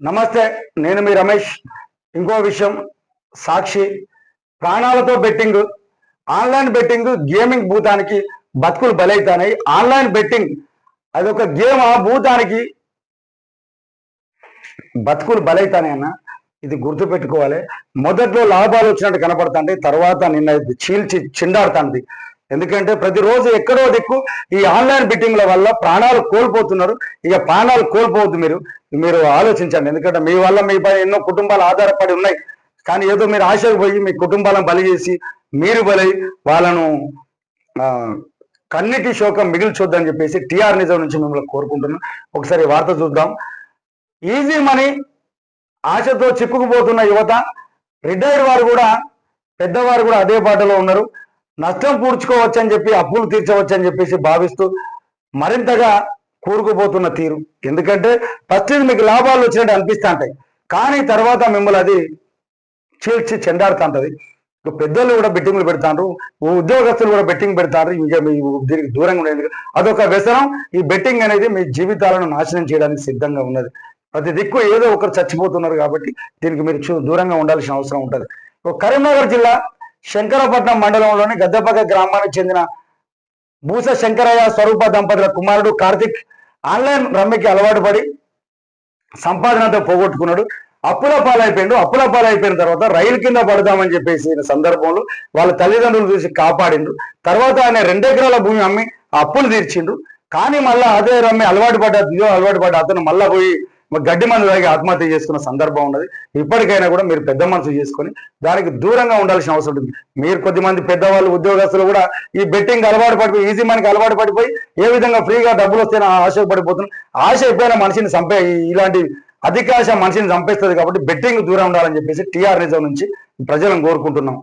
నమస్తే, నేను మీ రమేష్. ఇంకో విషయం, సాక్షి ప్రాణాలతో బెట్టింగ్, ఆన్లైన్ బెట్టింగ్, గేమింగ్ భూతానికి బతుకులు బలైతాయి. ఆన్లైన్ బెట్టింగ్ అదొక గేమ్, ఆ భూతానికి బతుకులు బలైతానే అన్న. ఇది గుర్తు పెట్టుకోవాలి. మొదట్లో లాభాలు వచ్చినట్టు కనపడుతుంది, తర్వాత నిన్న చీల్చి చిండాడుతుంది. ఎందుకంటే ప్రతిరోజు ఎక్కడో దిక్కు ఈ ఆన్లైన్ బెట్టింగ్ల వల్ల ప్రాణాలు కోల్పోతున్నారు. ఇక ప్రాణాలు కోల్పోవద్దు, మీరు ఆలోచించండి. ఎందుకంటే మీ వల్ల మీపై ఎన్నో కుటుంబాలు ఆధారపడి ఉన్నాయి. కానీ ఏదో మీరు ఆశకు పోయి మీ కుటుంబాలను బలి చేసి మీరు బలై వాళ్ళను కన్నిటి శోకం మిగిల్చొద్దని చెప్పేసి టీఆర్ నిజం నుంచి మిమ్మల్ని కోరుకుంటున్నాం. ఒకసారి వార్త చూద్దాం. ఈజీ మనీ ఆశతో చిక్కుకుపోతున్న యువత, రిటైర్డ్ వారు కూడా, పెద్దవారు కూడా అదే బాటలో ఉన్నారు. నష్టం పూడ్చుకోవచ్చని చెప్పి, అప్పులు తీర్చవచ్చని చెప్పేసి భావిస్తూ మరింతగా కూరుకుపోతున్న తీరు. ఎందుకంటే ఫస్ట్ మీకు లాభాలు వచ్చినట్టు అనిపిస్తూ ఉంటాయి, కానీ తర్వాత మిమ్మల్ని అది చీల్చి చెండాడుతుంటది. పెద్దలు కూడా బెట్టింగ్లు పెడతారు, ఉద్యోగస్తులు కూడా బెట్టింగ్ పెడతారు. ఇంకా మీ దీనికి దూరంగా ఉండేది అదొక వ్యసనం. ఈ బెట్టింగ్ అనేది మీ జీవితాలను నాశనం చేయడానికి సిద్ధంగా ఉన్నది. ప్రతి దిక్కు ఏదో ఒకరు చచ్చిపోతున్నారు కాబట్టి దీనికి మీరు దూరంగా ఉండాల్సిన అవసరం ఉంటుంది. కరీంనగర్ జిల్లా శంకరపట్నం మండలంలోని గద్దెపక్క గ్రామానికి చెందిన భూస శంకరయ్య స్వరూప దంపతుల కుమారుడు కార్తిక్ ఆన్లైన్ రమ్మికి అలవాటు పడి సంపాదనతో పోగొట్టుకున్నాడు. అప్పుల పాలైపోయిన తర్వాత రైలు కింద పడదామని చెప్పేసి సందర్భంలో వాళ్ళ తల్లిదండ్రులు చూసి కాపాడిండు. తర్వాత ఆయన 2 ఎకరాల భూమి అమ్మి అప్పులు తీర్చిండు. కానీ మళ్ళీ అదే రమ్మి అలవాటు పడ్డ అతను మళ్ళీ పోయి గడ్డి మందు తాగి ఆత్మహత్య చేసుకున్న సందర్భం ఉన్నది. ఇప్పటికైనా కూడా మీరు పెద్ద మనసు చేసుకొని దానికి దూరంగా ఉండాల్సిన అవసరం ఉంటుంది. మీరు కొద్దిమంది పెద్దవాళ్ళు, ఉద్యోగస్తులు కూడా ఈ బెట్టింగ్ అలవాటు పడిపోయి, ఈజీ మనకి అలవాటు పడిపోయి ఏ విధంగా ఫ్రీగా డబ్బులు వస్తే ఆశ పడిపోతుంది. ఆశ అయిపోయిన మనిషిని ఇలాంటి అధికాశ మనిషిని చంపేస్తుంది. కాబట్టి బెట్టింగ్ దూరం ఉండాలని చెప్పేసి టీఆర్ నిజం నుంచి ప్రజలను కోరుకుంటున్నాం.